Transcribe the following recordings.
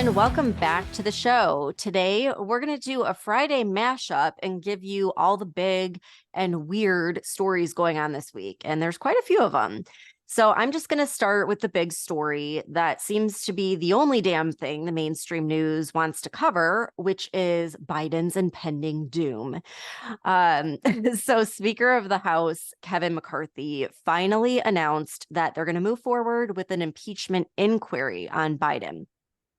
everyone. Welcome back to the show. Today, we're going to do a Friday mashup and give you all the big and weird stories going on this week. And there's quite a few of them. So I'm just going to start with the big story that seems to be the only damn thing the mainstream news wants to cover, which is Biden's impending doom. Um, so Speaker of the House, Kevin McCarthy, finally announced that they're going to move forward with an impeachment inquiry on Biden.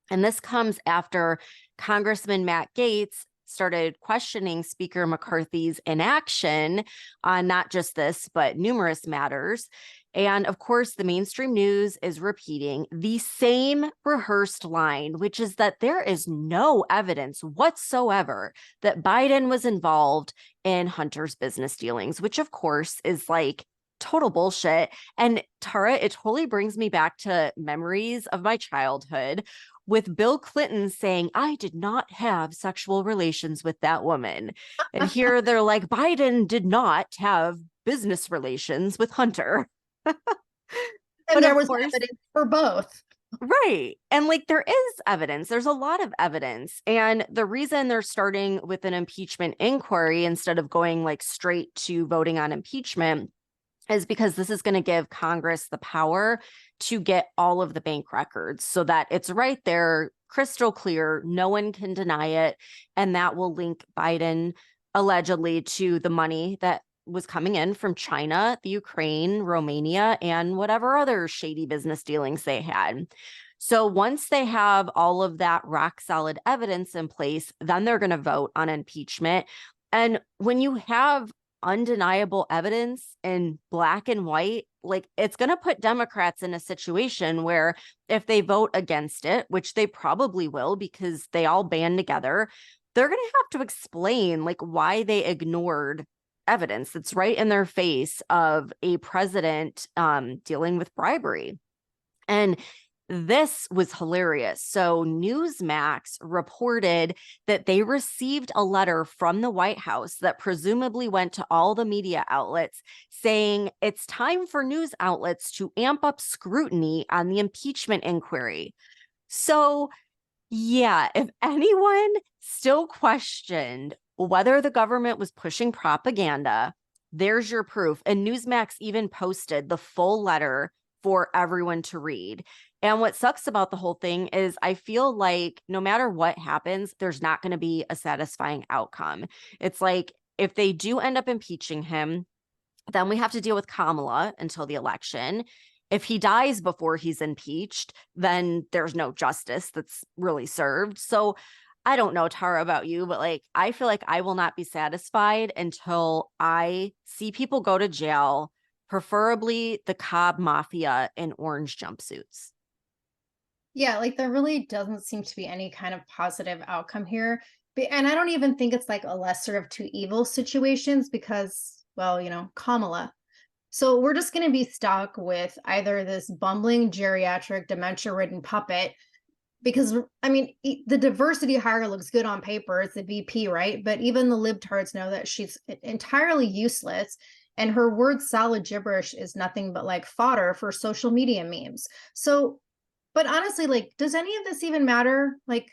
And this comes after Congressman Matt Gaetz started questioning Speaker McCarthy's inaction on not just this, but numerous matters. And of course, the mainstream news is repeating the same rehearsed line, which is that there is no evidence whatsoever that Biden was involved in Hunter's business dealings, which of course is like total bullshit. And Tara, it totally brings me back to memories of my childhood with Bill Clinton saying, I did not have sexual relations with that woman. And here they're like, Biden did not have business relations with Hunter. And But there of was course, evidence for both. right. And like there is evidence, there's a lot of evidence. And the reason they're starting with an impeachment inquiry instead of going like straight to voting on impeachment is because this is going to give Congress the power to get all of the bank records so that it's right there, crystal clear. No one can deny it. And that will link Biden allegedly to the money that was coming in from China, the Ukraine, Romania, and whatever other shady business dealings they had. So once they have all of that rock solid evidence in place, then they're going to vote on impeachment. And when you have undeniable evidence in black and white, like it's going to put Democrats in a situation where if they vote against it, which they probably will because they all band together, they're going to have to explain like why they ignored evidence that's right in their face of a president dealing with bribery. And this was hilarious. So Newsmax reported that they received a letter from the White House that presumably went to all the media outlets saying it's time for news outlets to amp up scrutiny on the impeachment inquiry. So, yeah, if anyone still questioned whether the government was pushing propaganda, there's your proof. And Newsmax even posted the full letter for everyone to read. And what sucks about the whole thing is I feel like no matter what happens, there's not going to be a satisfying outcome. It's like if they do end up impeaching him, then we have to deal with Kamala until the election. If he dies before he's impeached, then there's no justice that's really served. So I don't know, Tara, about you, but like I feel like I will not be satisfied until I see people go to jail, preferably the Cobb Mafia in orange jumpsuits. Yeah, like there really doesn't seem to be any kind of positive outcome here. And I don't even think it's like a lesser of two evil situations because, well, Kamala. So we're just going to be stuck with either this bumbling geriatric dementia ridden puppet because I mean the diversity hire looks good on paper. It's the VP, right? But even the libtards know that she's entirely useless, and her word salad gibberish is nothing but like fodder for social media memes. So, but honestly, like, does any of this even matter? Like,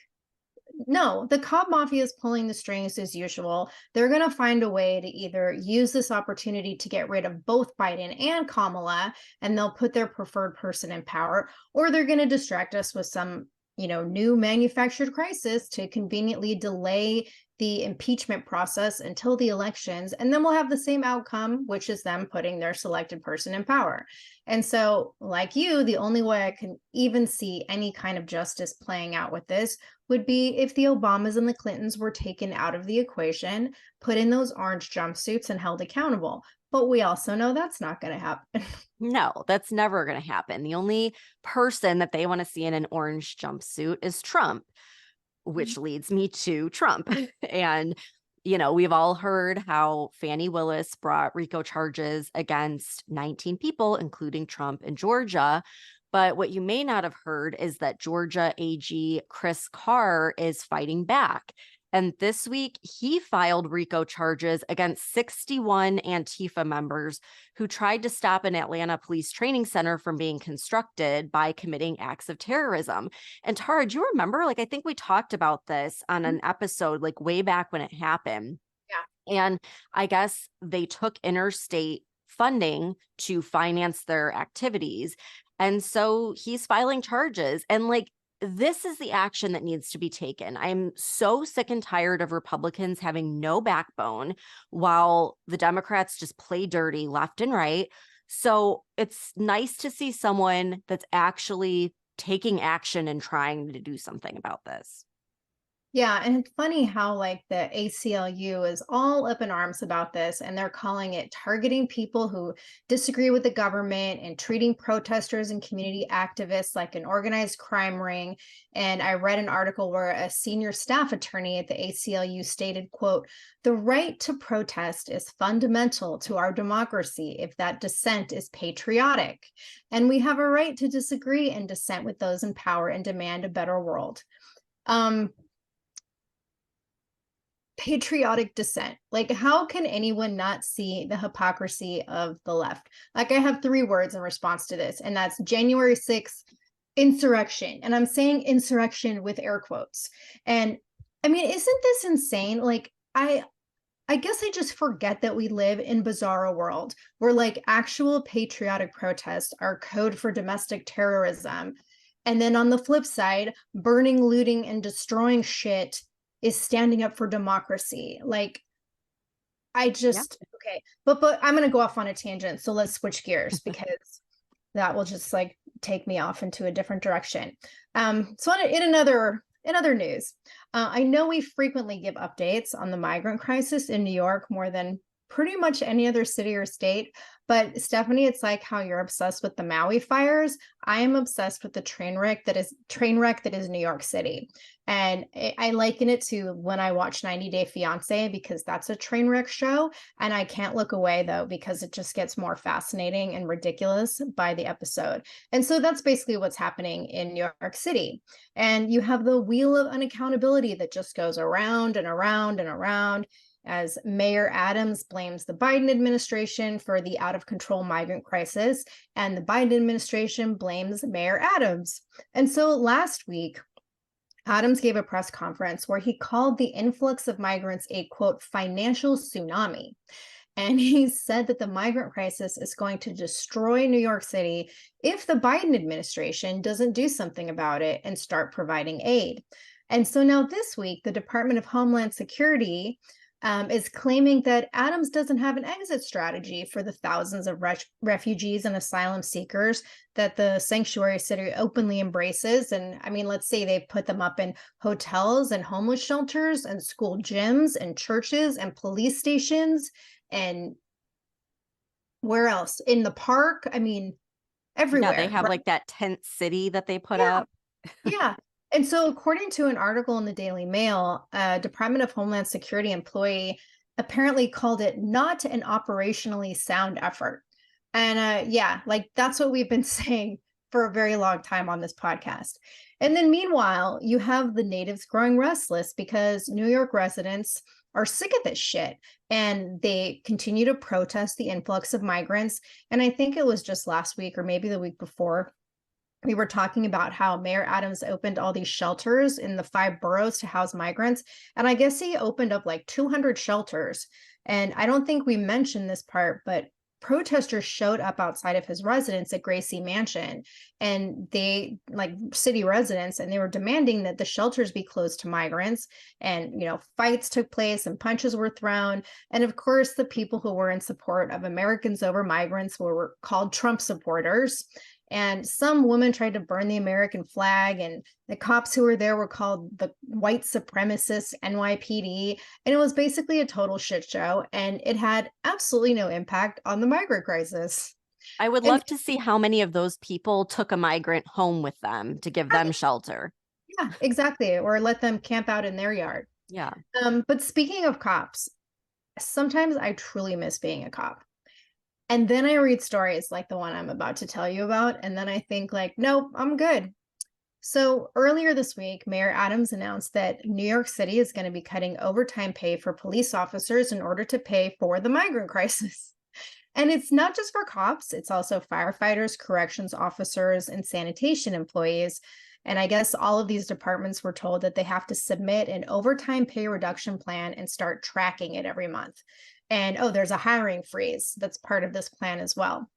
no, the Cobb Mafia is pulling the strings as usual. They're going to find a way to either use this opportunity to get rid of both Biden and Kamala, and they'll put their preferred person in power, or they're going to distract us with some, new manufactured crisis to conveniently delay the impeachment process until the elections. And then we'll have the same outcome, which is them putting their selected person in power. And so, like you, the only way I can even see any kind of justice playing out with this would be if the Obamas and the Clintons were taken out of the equation, put in those orange jumpsuits, and held accountable. But we also know that's not going to happen. No, that's never going to happen. The only person that they want to see in an orange jumpsuit is Trump, which leads me to Trump. And, we've all heard how Fani Willis brought RICO charges against 19 people, including Trump in Georgia. But what you may not have heard is that Georgia AG Chris Carr is fighting back. And this week, he filed RICO charges against 61 Antifa members who tried to stop an Atlanta police training center from being constructed by committing acts of terrorism. And Tara, do you remember? Like, I think we talked about this on an episode, like way back when it happened. Yeah. And I guess they took interstate funding to finance their activities. And so he's filing charges. And like, this is the action that needs to be taken. I'm so sick and tired of Republicans having no backbone while the Democrats just play dirty left and right. So it's nice to see someone that's actually taking action and trying to do something about this. Yeah, and it's funny how like the ACLU is all up in arms about this, and they're calling it targeting people who disagree with the government and treating protesters and community activists like an organized crime ring. And I read an article where a senior staff attorney at the ACLU stated, quote, "The right to protest is fundamental to our democracy if that dissent is patriotic. And we have a right to disagree and dissent with those in power and demand a better world." Patriotic dissent. Like, how can anyone not see the hypocrisy of the left? Like, I have 3 words in response to this, and that's January 6th, insurrection. And I'm saying insurrection with air quotes. And I mean, isn't this insane? Like, I guess I just forget that we live in bizarro world where like actual patriotic protests are code for domestic terrorism. And then on the flip side, burning, looting, and destroying shit is standing up for democracy. Like, I Yeah. just okay, but I'm gonna go off on a tangent. So let's switch gears because that will just like take me off into a different direction. So in other news, I know we frequently give updates on the migrant crisis in New York more than pretty much any other city or state. But Stephanie, it's like how you're obsessed with the Maui fires. I am obsessed with the train wreck that is New York City. And I liken it to when I watch 90 Day Fiance because that's a train wreck show. And I can't look away though, because it just gets more fascinating and ridiculous by the episode. And so that's basically what's happening in New York City. And you have the wheel of unaccountability that just goes around and around and around as Mayor Adams blames the Biden administration for the out of control migrant crisis, and the Biden administration blames Mayor Adams. And so last week, Adams gave a press conference where he called the influx of migrants a quote, financial tsunami. And he said that the migrant crisis is going to destroy New York City if the Biden administration doesn't do something about it and start providing aid. And so now this week, the Department of Homeland Security is claiming that Adams doesn't have an exit strategy for the thousands of refugees and asylum seekers that the sanctuary city openly embraces. And I mean, let's say they put them up in hotels and homeless shelters and school gyms and churches and police stations and where else? In the park? I mean, Yeah, they everywhere. have Right? like that tent city that they put Yeah. up. Yeah. And so, according to an article in the Daily Mail, a Department of Homeland Security employee apparently called it not an operationally sound effort. And yeah, like that's what we've been saying for a very long time on this podcast. And then, meanwhile, you have the natives growing restless because New York residents are sick of this shit and they continue to protest the influx of migrants. And I think it was just last week or maybe the week before we were talking about how Mayor Adams opened all these shelters in the 5 boroughs to house migrants. And I guess he opened up like 200 shelters. And I don't think we mentioned this part, but protesters showed up outside of his residence at Gracie Mansion. And they, like city residents, and they were demanding that the shelters be closed to migrants. And, you know, fights took place and punches were thrown. And of course, the people who were in support of Americans over migrants were called Trump supporters. And some woman tried to burn the American flag, and the cops who were there were called the white supremacists NYPD. And it was basically a total shit show, and it had absolutely no impact on the migrant crisis. I would And love to see how many of those people took a migrant home with them to give them shelter. yeah, exactly. Or let them camp out in their yard. Yeah. But speaking of cops, sometimes I truly miss being a cop. And then I read stories like the one I'm about to tell you about. And then I think like, nope, I'm good. So earlier this week, Mayor Adams announced that New York City is going to be cutting overtime pay for police officers in order to pay for the migrant crisis. And it's not just for cops, it's also firefighters, corrections officers, and sanitation employees. And I guess all of these departments were told that they have to submit an overtime pay reduction plan and start tracking it every month. And oh, there's a hiring freeze that's part of this plan as well.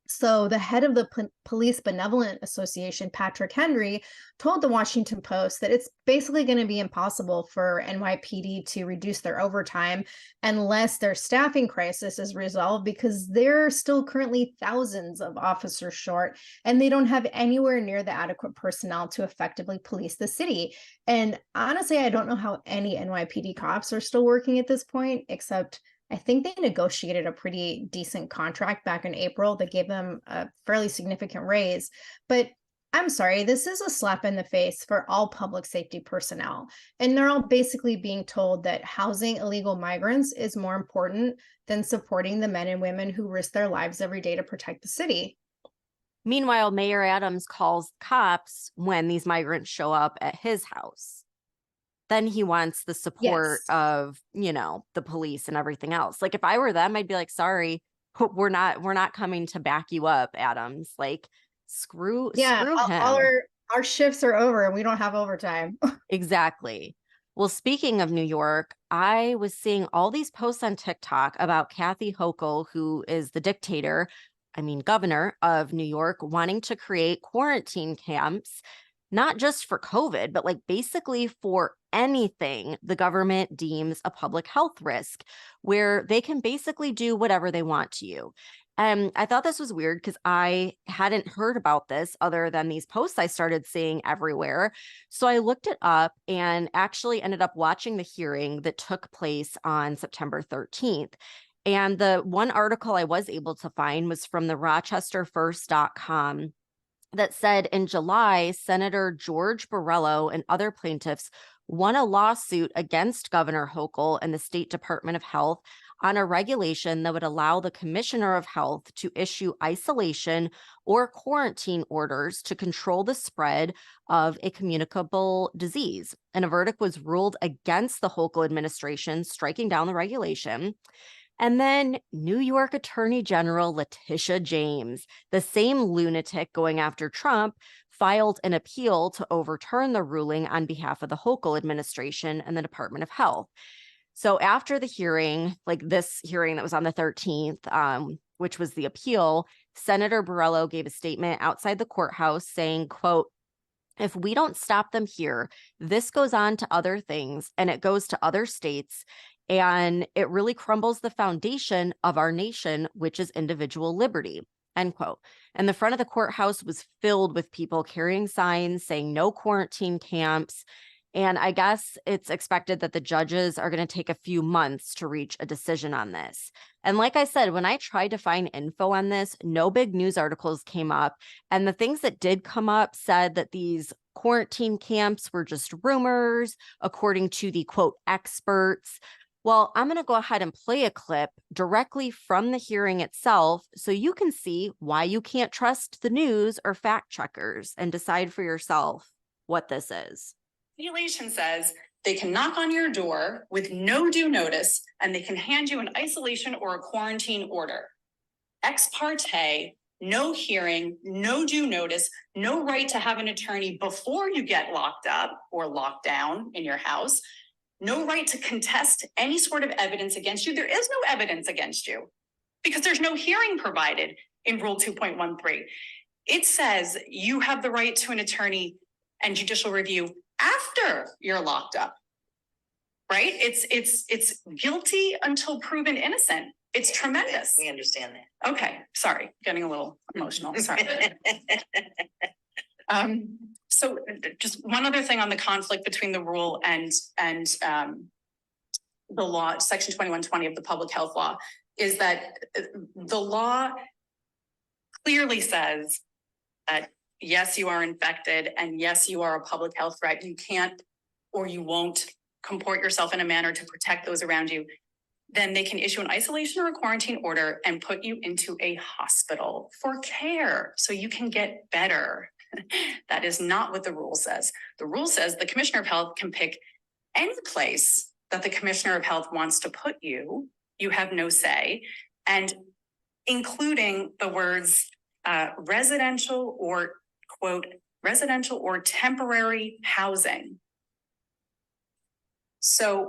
So, the head of the Police Benevolent Association, Patrick Henry, told the Washington Post that it's basically going to be impossible for NYPD to reduce their overtime unless their staffing crisis is resolved, because they're still currently thousands of officers short and they don't have anywhere near the adequate personnel to effectively police the city. And honestly, I don't know how any NYPD cops are still working at this point, except I think they negotiated a pretty decent contract back in April that gave them a fairly significant raise. But I'm sorry, this is a slap in the face for all public safety personnel. And they're all basically being told that housing illegal migrants is more important than supporting the men and women who risk their lives every day to protect the city. Meanwhile, Mayor Adams calls cops when these migrants show up at his house. Then he wants the support Yes. of, the police and everything else. Like if I were them, I'd be like, sorry, we're not coming to back you up, Adams. Like screw Yeah, all him. our shifts are over and we don't have overtime. Exactly. Well, speaking of New York, I was seeing all these posts on TikTok about Kathy Hochul, who is the governor of New York, wanting to create quarantine camps, not just for COVID, but like basically for anything the government deems a public health risk, where they can basically do whatever they want to you. And I thought this was weird because I hadn't heard about this other than these posts I started seeing everywhere. So I looked it up and actually ended up watching the hearing that took place on September 13th. And the one article I was able to find was from the rochesterfirst.com that said in July, Senator George Borrello and other plaintiffs won a lawsuit against Governor Hochul and the State Department of Health on a regulation that would allow the Commissioner of Health to issue isolation or quarantine orders to control the spread of a communicable disease. And a verdict was ruled against the Hochul administration, striking down the regulation. And then New York Attorney General Letitia James, the same lunatic going after Trump, filed an appeal to overturn the ruling on behalf of the Hochul administration and the Department of Health. So after the hearing, like this hearing that was on the 13th, which was the appeal, Senator Borrello gave a statement outside the courthouse saying, quote, "If we don't stop them here, this goes on to other things and it goes to other states. And it really crumbles the foundation of our nation, which is individual liberty." End quote. And the front of the courthouse was filled with people carrying signs saying no quarantine camps. And I guess it's expected that the judges are going to take a few months to reach a decision on this. And like I said, when I tried to find info on this, no big news articles came up. And the things that did come up said that these quarantine camps were just rumors, according to the quote experts. Well, I'm going to go ahead and play a clip directly from the hearing itself so you can see why you can't trust the news or fact checkers and decide for yourself what this is. Regulation says they can knock on your door with no due notice and they can hand you an isolation or a quarantine order. Ex parte, no hearing, no due notice, no right to have an attorney before you get locked up or locked down in your house, no right to contest any sort of evidence against you. There is no evidence against you because there's no hearing provided in Rule 2.13. It says you have the right to an attorney and judicial review after you're locked up, right? It's guilty until proven innocent. It's tremendous. We understand that. Okay, sorry, getting a little emotional. Sorry. So just one other thing on the conflict between the rule and the law, Section 2120 of the public health law, is that the law clearly says that yes, you are infected, and yes, you are a public health threat. You can't or you won't comport yourself in a manner to protect those around you. Then they can issue an isolation or a quarantine order and put you into a hospital for care so you can get better. That is not what the rule says. The rule says the Commissioner of Health can pick any place that the Commissioner of Health wants to put you. You have no say. And including the words residential or, quote, residential or temporary housing. So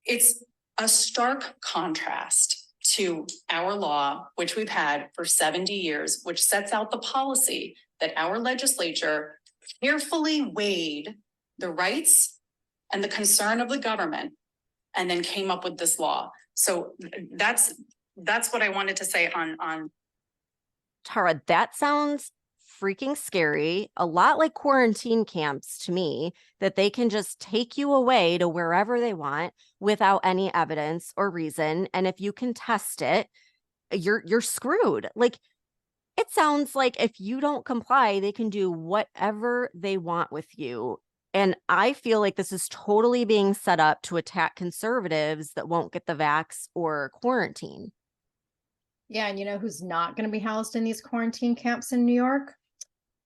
it's a stark contrast to our law, which we've had for 70 years, which sets out the policy that our legislature carefully weighed the rights and the concern of the government and then came up with this law. So that's what I wanted to say on. Tara, that sounds freaking scary. A lot like quarantine camps to me, that they can just take you away to wherever they want without any evidence or reason. And if you contest it, you're screwed. Like, it sounds like if you don't comply, they can do whatever they want with you. And I feel like this is totally being set up to attack conservatives that won't get the vax or quarantine. Yeah, and you know who's not going to be housed in these quarantine camps in New York?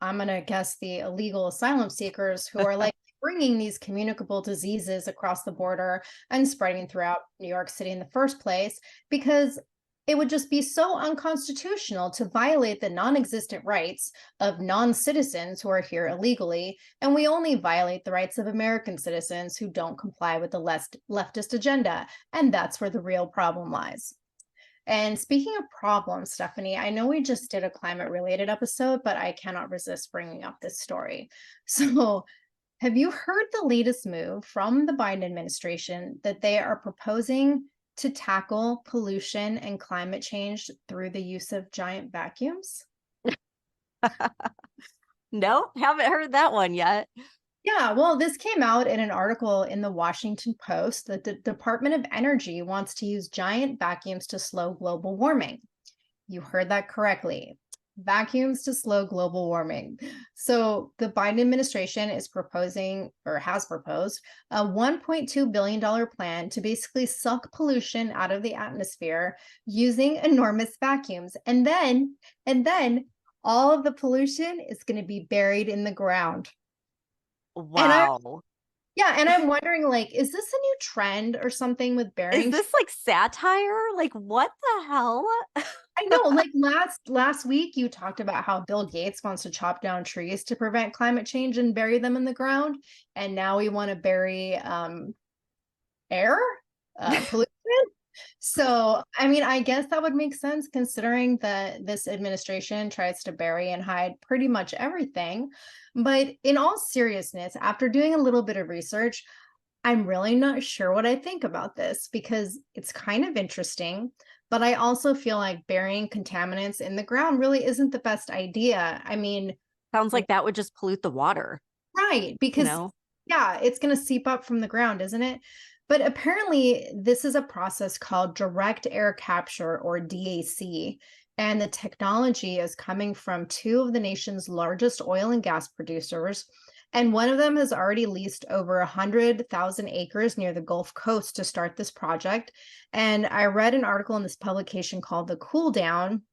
I'm going to guess the illegal asylum seekers who are like bringing these communicable diseases across the border and spreading throughout New York City in the first place, because it would just be so unconstitutional to violate the non-existent rights of non-citizens who are here illegally, and we only violate the rights of American citizens who don't comply with the leftist agenda, and that's where the real problem lies. And speaking of problems, Stephanie, I know we just did a climate-related episode, but I cannot resist bringing up this story. So, have you heard the latest move from the Biden administration that they are proposing to tackle pollution and climate change through the use of giant vacuums? No, haven't heard that one yet. Yeah, well, this came out in an article in the Washington Post that the Department of Energy wants to use giant vacuums to slow global warming. You heard that correctly. Vacuums to slow global warming. So the Biden administration is proposing, or has proposed, a $1.2 billion plan to basically suck pollution out of the atmosphere using enormous vacuums. And then all of the pollution is going to be buried in the ground. Wow. And I'm wondering, like, is this a new trend or something with burying? Is this like satire? Like, what the hell? I know, like last week you talked about how Bill Gates wants to chop down trees to prevent climate change and bury them in the ground, and now we want to bury air pollution. So, I mean, I guess that would make sense considering that this administration tries to bury and hide pretty much everything. But in all seriousness, after doing a little bit of research, I'm really not sure what I think about this because it's kind of interesting, but I also feel like burying contaminants in the ground really isn't the best idea. I mean, Sounds like that would just pollute the water. right, because yeah, it's going to seep up from the ground, isn't it? But apparently, this is a process called direct air capture, or DAC. And the technology is coming from two of the nation's largest oil and gas producers. And one of them has already leased over 100,000 acres near the Gulf Coast to start this project. And I read an article in this publication called The Cool Down.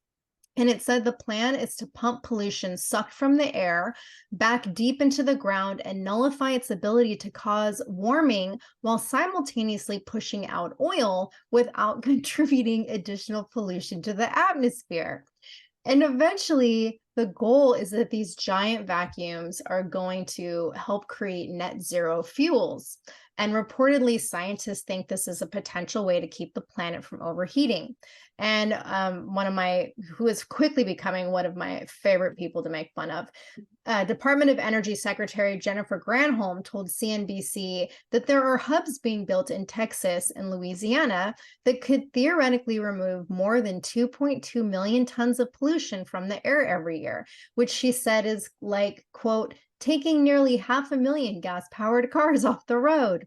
And it said the plan is to pump pollution sucked from the air back deep into the ground and nullify its ability to cause warming while simultaneously pushing out oil without contributing additional pollution to the atmosphere. And eventually, the goal is that these giant vacuums are going to help create net zero fuels. And reportedly, scientists think this is a potential way to keep the planet from overheating. And who is quickly becoming one of my favorite people to make fun of, Department of Energy Secretary Jennifer Granholm told CNBC that there are hubs being built in Texas and Louisiana that could theoretically remove more than 2.2 million tons of pollution from the air every year, which she said is like, quote, taking nearly 500,000 gas-powered cars off the road.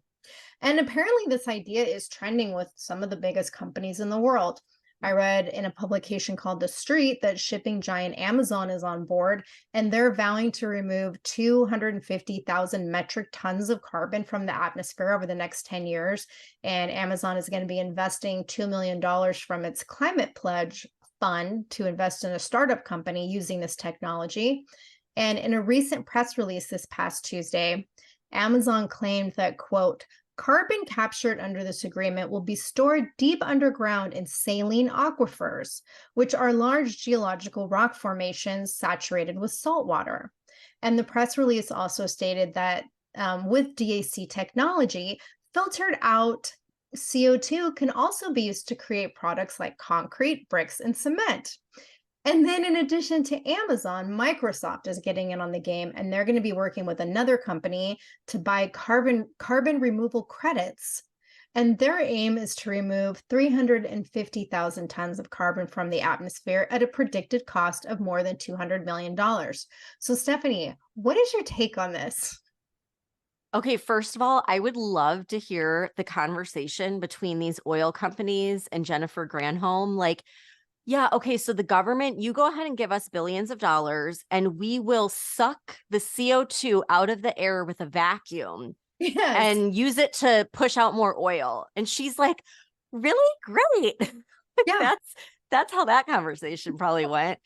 And apparently this idea is trending with some of the biggest companies in the world. I read in a publication called The Street that shipping giant Amazon is on board, and they're vowing to remove 250,000 metric tons of carbon from the atmosphere over the next 10 years. And Amazon is going to be investing $2 million from its climate pledge fund to invest in a startup company using this technology. And in a recent press release this past Tuesday, Amazon claimed that, quote, carbon captured under this agreement will be stored deep underground in saline aquifers, which are large geological rock formations saturated with salt water. And the press release also stated that with DAC technology, filtered out CO2 can also be used to create products like concrete, bricks, and cement. And then in addition to Amazon, Microsoft is getting in on the game, and they're going to be working with another company to buy carbon removal credits. And their aim is to remove 350,000 tons of carbon from the atmosphere at a predicted cost of more than $200 million. So Stephanie, what is your take on this? Okay, first of all, I would love to hear the conversation between these oil companies and Jennifer Granholm. Like, yeah, okay, so the government, you go ahead and give us billions of dollars and we will suck the CO2 out of the air with a vacuum and use it to push out more oil. And she's like, really? Great. Yeah. That's how that conversation probably went.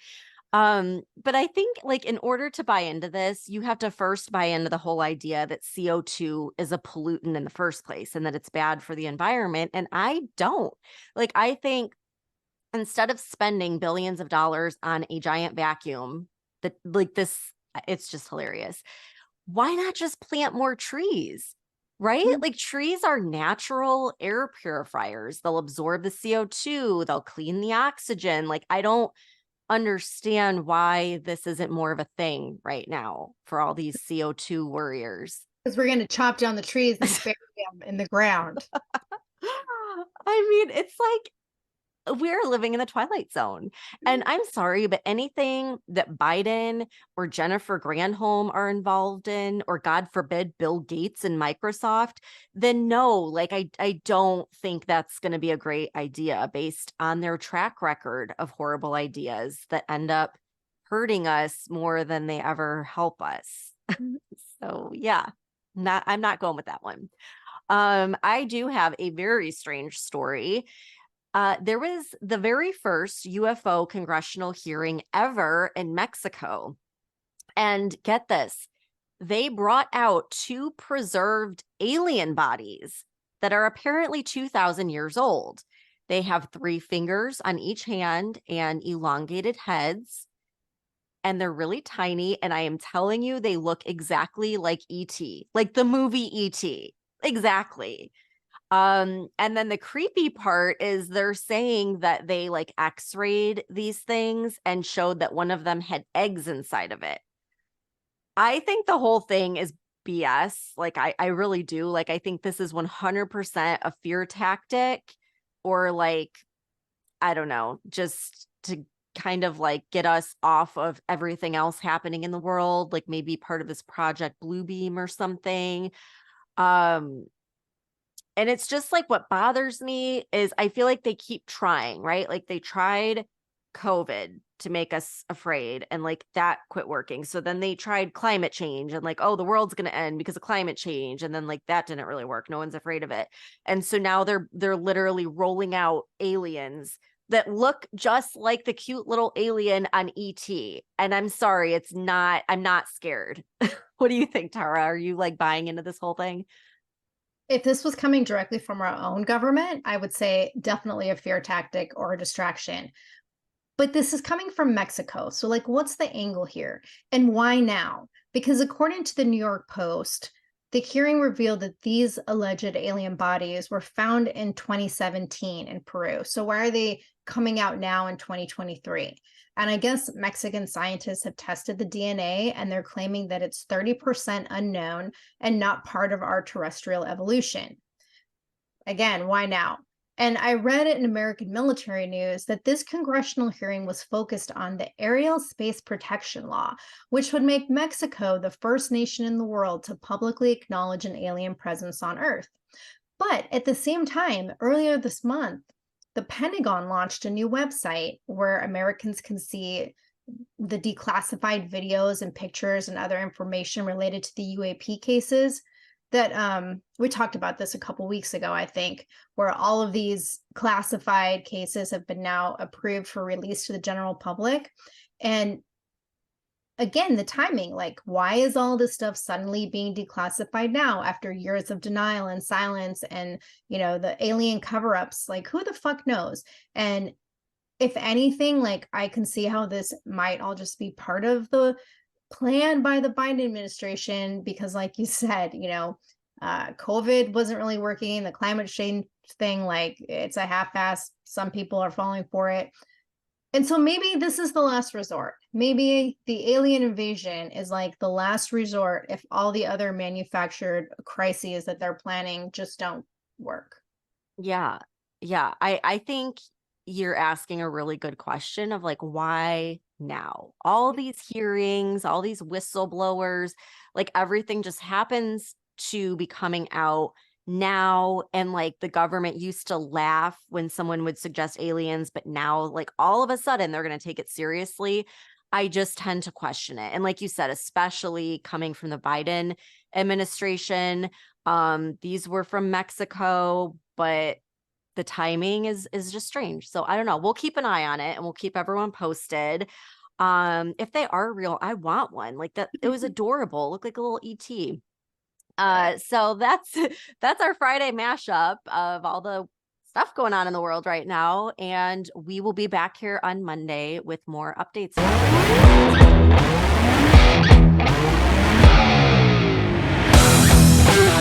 But I think like in order to buy into this, you have to first buy into the whole idea that CO2 is a pollutant in the first place and that it's bad for the environment. And I don't. Like, I think instead of spending billions of dollars on a giant vacuum that like this, it's just hilarious. Why not just plant more trees? Right? Mhm. Like trees are natural air purifiers. They'll absorb the CO2, they'll clean the oxygen. Like, I don't understand why this isn't more of a thing right now for all these CO2 warriors. Because we're going to chop down the trees and bury them in the ground. I mean, it's like we're living in the twilight zone. And I'm sorry, but anything that Biden or Jennifer Granholm are involved in, or God forbid, Bill Gates and Microsoft, then no, like I don't think that's going to be a great idea based on their track record of horrible ideas that end up hurting us more than they ever help us. So yeah, I'm not going with that one. I do have a very strange story. There was the very first UFO congressional hearing ever in Mexico. And get this, they brought out two preserved alien bodies that are apparently 2,000 years old. They have 3 fingers on each hand and elongated heads. And they're really tiny. And I am telling you, they look exactly like E.T., like the movie E.T. Exactly. And then the creepy part is they're saying that they like x-rayed these things and showed that one of them had eggs inside of it. I think the whole thing is BS. Like, I really do. Like, I think this is 100% a fear tactic, or like, I don't know, just to kind of like get us off of everything else happening in the world, like maybe part of this Project Bluebeam or something. And it's just like what bothers me is I feel like they keep trying, right? Like they tried COVID to make us afraid and like that quit working. So then they tried climate change and like, oh, the world's going to end because of climate change. And then like that didn't really work. No one's afraid of it. And so now they're literally rolling out aliens that look just like the cute little alien on ET. And I'm sorry, I'm not scared. What do you think, Tara? Are you like buying into this whole thing? If this was coming directly from our own government, I would say definitely a fear tactic or a distraction. But this is coming from Mexico. So, like, what's the angle here? And why now? Because according to the New York Post, the hearing revealed that these alleged alien bodies were found in 2017 in Peru. So, why are they coming out now in 2023? And I guess Mexican scientists have tested the DNA and they're claiming that it's 30% unknown and not part of our terrestrial evolution. Again, why now? And I read in American military news that this congressional hearing was focused on the Aerial Space Protection Law, which would make Mexico the first nation in the world to publicly acknowledge an alien presence on Earth. But at the same time, earlier this month, the Pentagon launched a new website where Americans can see the declassified videos and pictures and other information related to the UAP cases that we talked about this a couple weeks ago, I think, where all of these classified cases have been now approved for release to the general public. And again, the timing, like, why is all this stuff suddenly being declassified now after years of denial and silence and, the alien cover-ups? Like, who the fuck knows? And if anything, like, I can see how this might all just be part of the plan by the Biden administration, because like you said, COVID wasn't really working. The climate change thing, like, it's a half-ass. Some people are falling for it. And so maybe this is the last resort. Maybe the alien invasion is like the last resort if all the other manufactured crises that they're planning just don't work. Yeah. Yeah. I think you're asking a really good question of like, why now? All these hearings, all these whistleblowers, like everything just happens to be coming out now. And like the government used to laugh when someone would suggest aliens, but now like all of a sudden they're going to take it seriously. I just tend to question it. And like you said, especially coming from the Biden administration, these were from Mexico, but the timing is just strange. So I don't know. We'll keep an eye on it and we'll keep everyone posted. If they are real, I want one. Like that, it was adorable. Looked like a little ET. So that's our Friday mashup of all the stuff going on in the world right now. And we will be back here on Monday with more updates.